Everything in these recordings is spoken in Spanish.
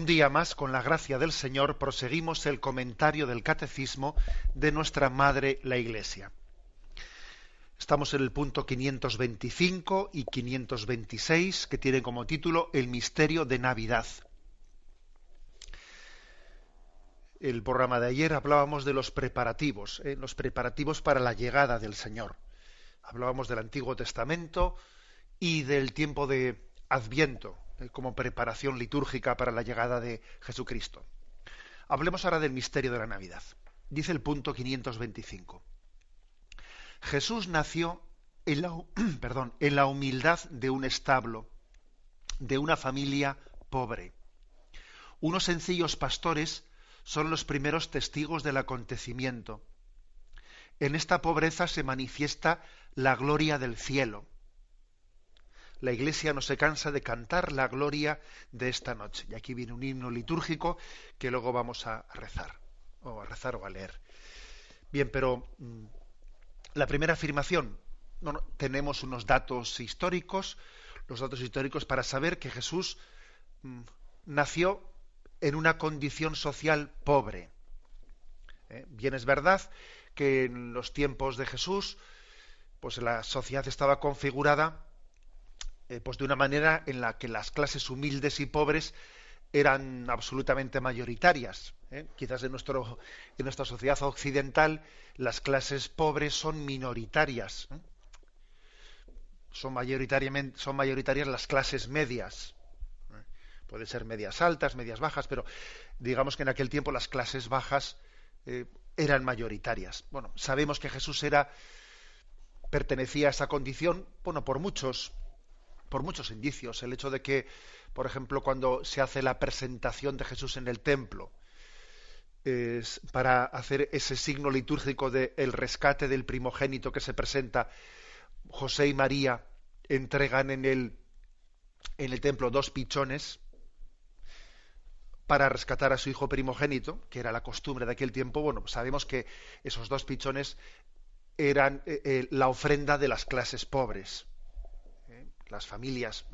día más, con la gracia del Señor, proseguimos el comentario del Catecismo de nuestra Madre, la Iglesia. Estamos en el punto 525 y 526, que tienen como título El misterio de Navidad. El programa de ayer hablábamos de los preparativos para la llegada del Señor. Hablábamos del Antiguo Testamento y del tiempo de Adviento, como preparación litúrgica para la llegada de Jesucristo. Hablemos ahora del misterio de la Navidad. Dice el punto 525. Jesús nació en la humildad de un establo, de una familia pobre. Unos sencillos pastores son los primeros testigos del acontecimiento. En esta pobreza se manifiesta la gloria del cielo. La Iglesia no se cansa de cantar la gloria de esta noche. Y aquí viene un himno litúrgico que luego vamos a rezar o a leer. Bien, pero la primera afirmación, tenemos unos datos históricos, los datos históricos para saber que Jesús nació en una condición social pobre. Bien, es verdad que en los tiempos de Jesús, pues la sociedad estaba configurada pues de una manera en la que las clases humildes y pobres eran absolutamente mayoritarias. Quizás en nuestra sociedad occidental las clases pobres son minoritarias. Son mayoritarias las clases medias. Pueden ser medias altas, medias bajas, pero digamos que en aquel tiempo las clases bajas eran mayoritarias. Bueno, sabemos que Jesús pertenecía a esa condición, por muchos indicios. El hecho de que, por ejemplo, cuando se hace la presentación de Jesús en el templo, para hacer ese signo litúrgico del rescate del primogénito que se presenta, José y María entregan en el templo 2 pichones para rescatar a su hijo primogénito, que era la costumbre de aquel tiempo. Bueno, sabemos que esos 2 pichones eran la ofrenda de las clases pobres. Las familias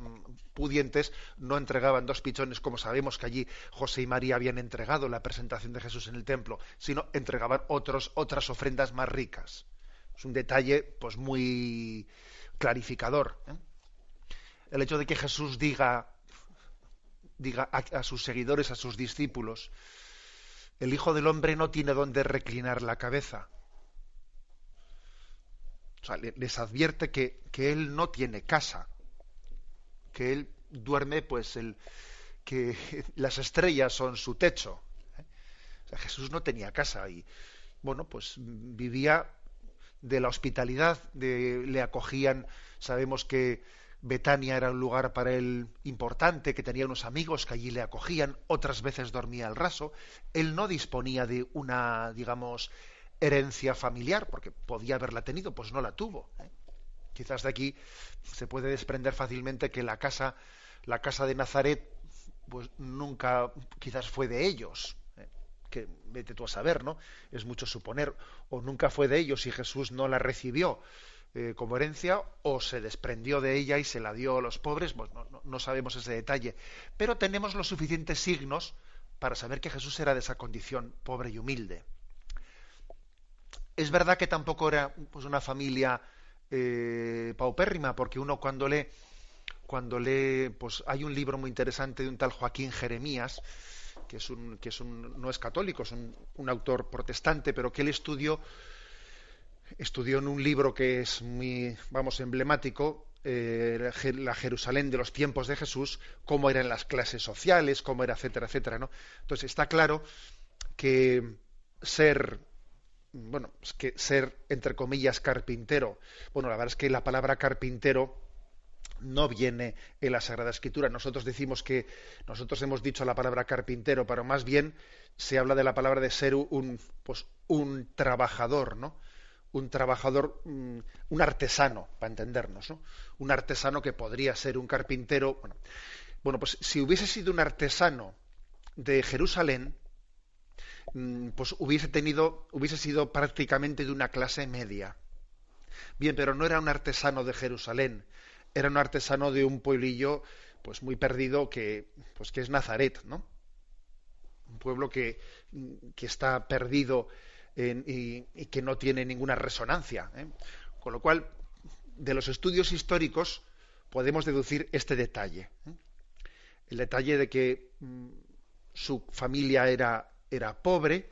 pudientes no entregaban 2 pichones como sabemos que allí José y María habían entregado en la presentación de Jesús en el templo, sino entregaban otras ofrendas más ricas. Es un detalle pues muy clarificador. El hecho de que Jesús diga a sus seguidores, a sus discípulos, el Hijo del Hombre no tiene dónde reclinar la cabeza. O sea, les advierte que él no tiene casa, que él duerme, que las estrellas son su techo. O sea, Jesús no tenía casa y, pues vivía de la hospitalidad, le acogían. Sabemos que Betania era un lugar para él importante, que tenía unos amigos que allí le acogían, otras veces dormía al raso. Él no disponía de una, digamos, herencia familiar, porque podía haberla tenido, pues no la tuvo. Quizás de aquí se puede desprender fácilmente que la casa de Nazaret, pues nunca quizás fue de ellos. Que vete tú a saber, ¿no? Es mucho suponer. O nunca fue de ellos y Jesús no la recibió como herencia, o se desprendió de ella y se la dio a los pobres. Pues no sabemos ese detalle. Pero tenemos los suficientes signos para saber que Jesús era de esa condición pobre y humilde. Es verdad que tampoco era pues una familia paupérrima, porque uno cuando lee, pues hay un libro muy interesante de un tal Joaquín Jeremías, no es católico, es un autor protestante, pero que él estudió en un libro que es muy, emblemático, la Jerusalén de los tiempos de Jesús, cómo eran las clases sociales, cómo era, etcétera, etcétera, ¿no? Entonces está claro que ser, entre comillas, carpintero. La verdad es que la palabra carpintero no viene en la Sagrada Escritura. Nosotros hemos dicho la palabra carpintero, pero más bien se habla de la palabra de ser un trabajador, ¿no? Un trabajador, un artesano, para entendernos, ¿no? Un artesano que podría ser un carpintero. Pues si hubiese sido un artesano de Jerusalén, pues hubiese sido prácticamente de una clase media. Bien, pero no era un artesano de Jerusalén, era un artesano de un pueblillo pues muy perdido que es Nazaret, ¿no? un pueblo que está perdido y que no tiene ninguna resonancia, ¿eh? Con lo cual, de los estudios históricos podemos deducir este detalle, ¿eh? El detalle de que su familia era pobre,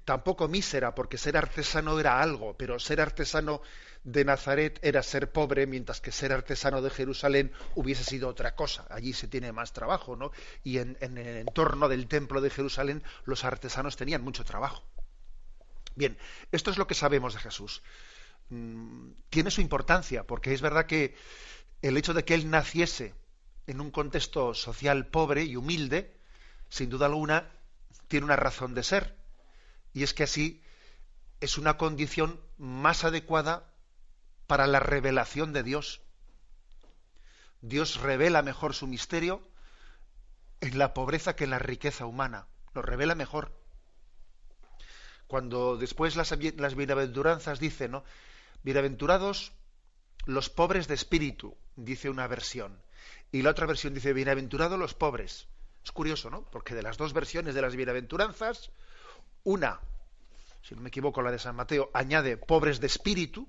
tampoco mísera, porque ser artesano era algo, pero ser artesano de Nazaret era ser pobre, mientras que ser artesano de Jerusalén hubiese sido otra cosa. Allí se tiene más trabajo, ¿no? Y en el entorno del templo de Jerusalén los artesanos tenían mucho trabajo. Bien, esto es lo que sabemos de Jesús. Tiene su importancia, porque es verdad que el hecho de que él naciese en un contexto social pobre y humilde, sin duda alguna, tiene una razón de ser. Y es que así es una condición más adecuada para la revelación de Dios. Dios revela mejor su misterio en la pobreza que en la riqueza humana. Lo revela mejor. Cuando después las bienaventuranzas dicen, ¿no? Bienaventurados los pobres de espíritu, dice una versión. Y la otra versión dice, bienaventurados los pobres. Es curioso, ¿no? Porque de las dos versiones de las bienaventuranzas, una, si no me equivoco, la de San Mateo, añade pobres de espíritu,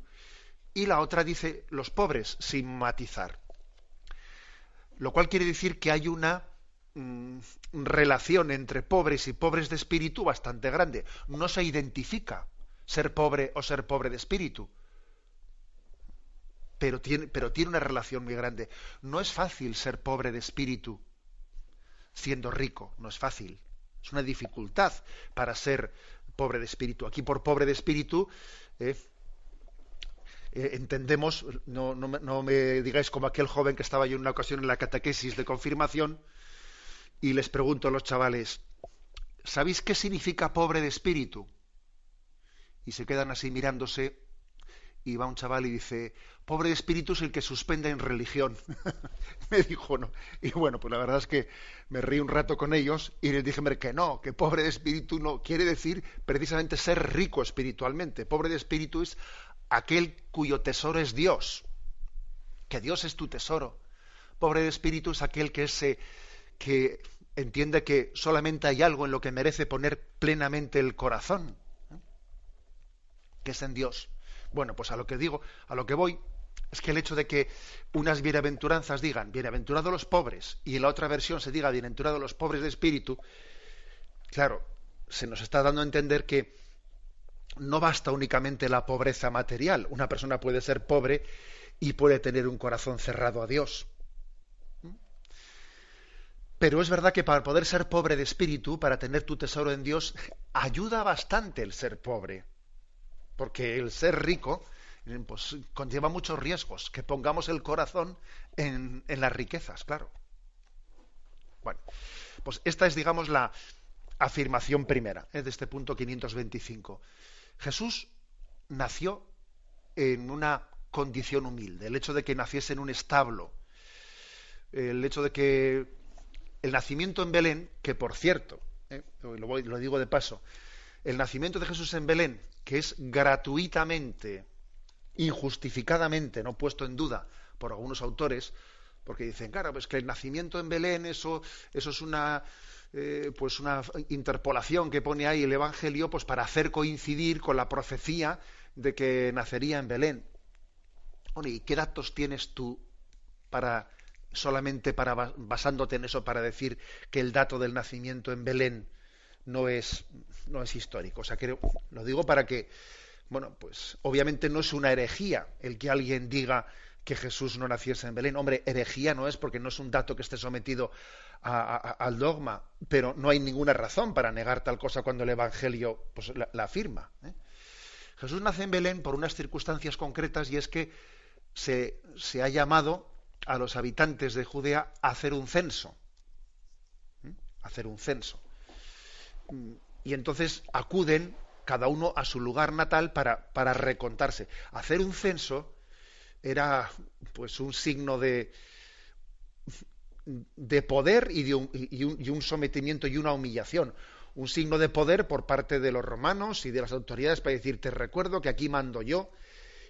y la otra dice los pobres, sin matizar. Lo cual quiere decir que hay una relación entre pobres y pobres de espíritu bastante grande. No se identifica ser pobre o ser pobre de espíritu, pero tiene una relación muy grande. No es fácil ser pobre de espíritu siendo rico, no es fácil. Es una dificultad para ser pobre de espíritu. Aquí por pobre de espíritu entendemos, no me digáis como aquel joven que estaba yo en una ocasión en la catequesis de confirmación y les pregunto a los chavales, ¿sabéis qué significa pobre de espíritu? Y se quedan así mirándose y va un chaval y dice, pobre de espíritu es el que suspende en religión. Me dijo, no. Y bueno, pues la verdad es que me reí un rato con ellos y les dije, hombre, que no, que pobre de espíritu no quiere decir precisamente ser rico espiritualmente. Pobre de espíritu es aquel cuyo tesoro es Dios, que Dios es tu tesoro. Pobre de espíritu es aquel que entiende que solamente hay algo en lo que merece poner plenamente el corazón, ¿eh? Que es en Dios. Bueno, pues a lo que voy, es que el hecho de que unas bienaventuranzas digan bienaventurados los pobres y en la otra versión se diga bienaventurados los pobres de espíritu, claro, se nos está dando a entender que no basta únicamente la pobreza material. Una persona puede ser pobre y puede tener un corazón cerrado a Dios. Pero es verdad que para poder ser pobre de espíritu, para tener tu tesoro en Dios, ayuda bastante el ser pobre. Porque el ser rico pues, conlleva muchos riesgos, que pongamos el corazón en las riquezas, claro. Bueno, pues esta es, digamos, la afirmación primera, de este punto 525. Jesús nació en una condición humilde. El hecho de que naciese en un establo, el hecho de que el nacimiento en Belén, que por cierto, lo digo de paso, el nacimiento de Jesús en Belén, que es gratuitamente, injustificadamente, no puesto en duda por algunos autores, porque dicen, claro, pues que el nacimiento en Belén, eso es una interpolación que pone ahí el Evangelio, pues para hacer coincidir con la profecía de que nacería en Belén. Bueno, ¿y qué datos tienes tú basándote en eso para decir que el dato del nacimiento en Belén no es histórico? O sea, que lo digo para que, bueno, pues obviamente no es una herejía el que alguien diga que Jesús no naciese en Belén. Hombre, herejía no es, porque no es un dato que esté sometido al dogma, pero no hay ninguna razón para negar tal cosa cuando el Evangelio pues, la afirma, ¿eh? Jesús nace en Belén por unas circunstancias concretas, y es que se ha llamado a los habitantes de Judea a hacer un censo. Hacer un censo. Y entonces acuden cada uno a su lugar natal para recontarse. Hacer un censo era pues un signo de poder y un sometimiento y una humillación. Un signo de poder por parte de los romanos y de las autoridades para decir, te recuerdo que aquí mando yo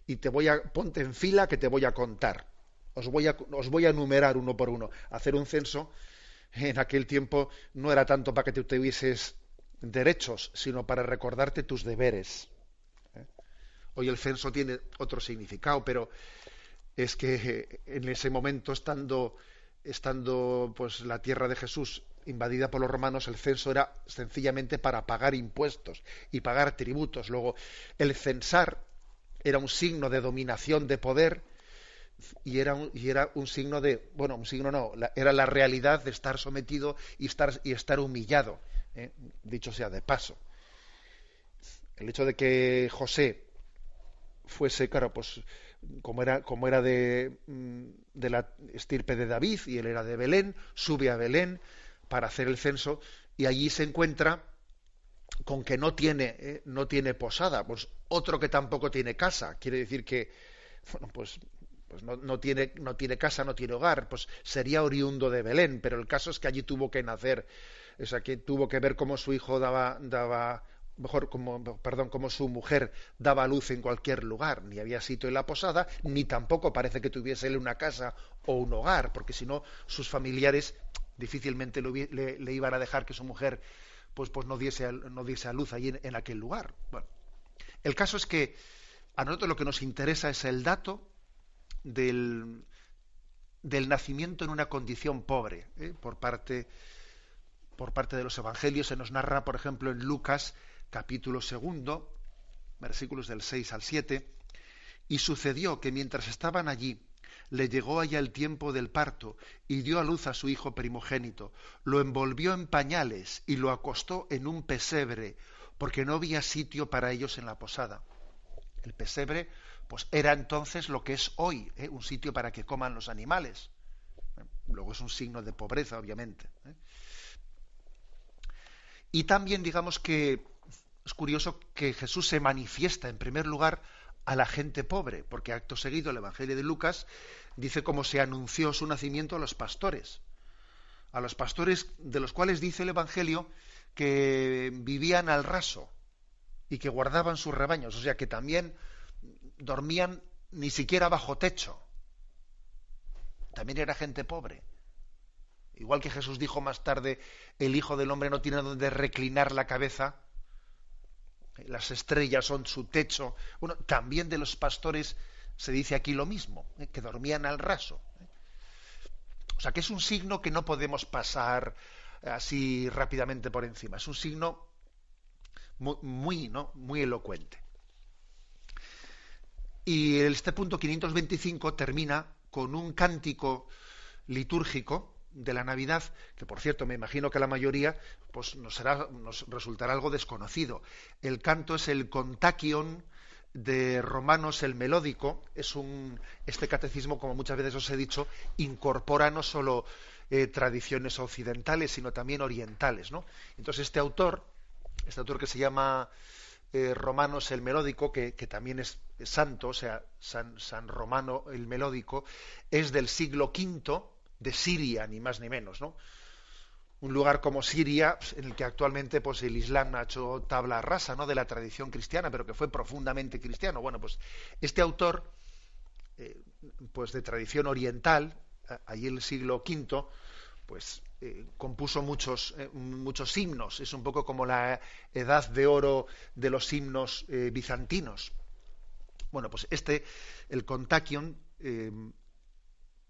y ponte en fila que te voy a contar. Os voy a enumerar uno por uno. Hacer un censo en aquel tiempo no era tanto para que tú tuvieses derechos, sino para recordarte tus deberes. ¿Eh? Hoy el censo tiene otro significado, pero es que en ese momento, estando pues la tierra de Jesús invadida por los romanos, el censo era sencillamente para pagar impuestos y pagar tributos. Luego, el censar era un signo de dominación, de poder, y era un signo de, bueno, un signo no, era la realidad de estar sometido y estar humillado, dicho sea de paso. El hecho de que José fuese, claro, pues como era de la estirpe de David y él era de Belén, sube a Belén para hacer el censo y allí se encuentra con que no tiene posada, pues otro que tampoco tiene casa. Quiere decir que, bueno, pues no tiene casa, no tiene hogar, pues sería oriundo de Belén, pero el caso es que allí tuvo que nacer, o sea, que tuvo que ver cómo su hijo cómo su mujer daba a luz en cualquier lugar. Ni había sitio en la posada, ni tampoco parece que tuviese él una casa o un hogar, porque si no, sus familiares difícilmente le iban a dejar que su mujer pues no diese a luz allí en aquel lugar. Bueno, el caso es que a nosotros lo que nos interesa es el dato del nacimiento en una condición pobre, por parte de los evangelios. Se nos narra, por ejemplo, en Lucas capítulo 2, versículos del 6 al 7, y sucedió que mientras estaban allí, le llegó allá el tiempo del parto y dio a luz a su hijo primogénito, lo envolvió en pañales y lo acostó en un pesebre, porque no había sitio para ellos en la posada. El pesebre, pues era entonces lo que es hoy, un sitio para que coman los animales. Luego es un signo de pobreza, obviamente. Y también digamos que es curioso que Jesús se manifiesta en primer lugar a la gente pobre, porque acto seguido el Evangelio de Lucas dice cómo se anunció su nacimiento a los pastores de los cuales dice el Evangelio que vivían al raso y que guardaban sus rebaños, o sea que también dormían ni siquiera bajo techo. También era gente pobre. Igual que Jesús dijo más tarde, el Hijo del Hombre no tiene donde reclinar la cabeza, las estrellas son su techo. Bueno, también de los pastores se dice aquí lo mismo, que dormían al raso. O sea que es un signo que no podemos pasar así rápidamente por encima. Es un signo muy elocuente. Y este punto 525 termina con un cántico litúrgico de la Navidad, que por cierto me imagino que la mayoría pues nos resultará algo desconocido. El canto es el Kontakion de Romanos el Melódico. Este catecismo, como muchas veces os he dicho, incorpora no solo tradiciones occidentales, sino también orientales, ¿no? Entonces este autor que se llama Romanos el Melódico, que también es santo, o sea, San Romano el Melódico, es del siglo V de Siria, ni más ni menos, ¿no? Un lugar como Siria, en el que actualmente pues el Islam ha hecho tabla rasa, ¿no?, de la tradición cristiana, pero que fue profundamente cristiano. Bueno, pues este autor, pues de tradición oriental, allí en el siglo V, pues compuso muchos himnos. Es un poco como la edad de oro de los himnos bizantinos. Bueno, pues el Kontakion,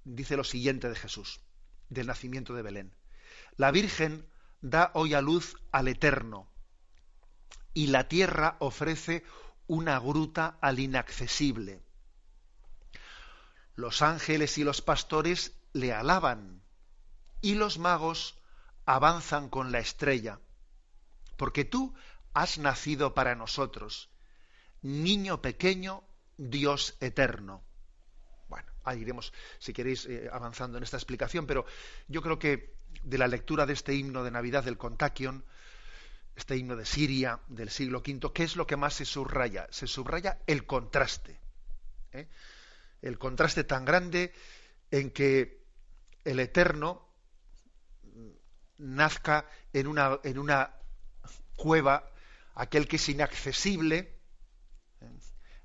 dice lo siguiente de Jesús, del nacimiento de Belén. La Virgen da hoy a luz al Eterno, y la tierra ofrece una gruta al inaccesible. Los ángeles y los pastores le alaban, y los magos avanzan con la estrella, porque tú has nacido para nosotros, niño pequeño, Dios eterno. Bueno, ahí iremos, si queréis, avanzando en esta explicación, pero yo creo que de la lectura de este himno de Navidad del Kontakion, este himno de Siria del siglo V, ¿qué es lo que más se subraya? Se subraya el contraste. El contraste tan grande en que el Eterno nazca en una cueva, aquel que es inaccesible,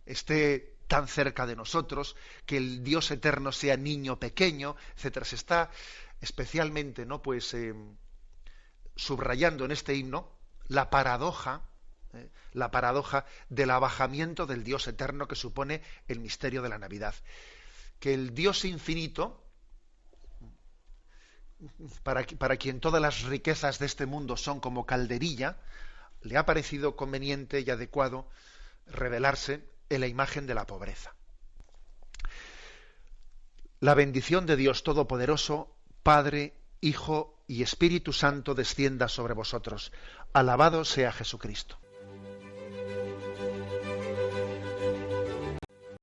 esté tan cerca de nosotros, que el Dios eterno sea niño pequeño, etcétera. Se está especialmente, ¿no? Pues subrayando en este himno la paradoja del abajamiento del Dios eterno que supone el misterio de la Navidad. Que el Dios infinito, para quien todas las riquezas de este mundo son como calderilla, le ha parecido conveniente y adecuado revelarse en la imagen de la pobreza. La bendición de Dios Todopoderoso, Padre, Hijo y Espíritu Santo descienda sobre vosotros. Alabado sea Jesucristo.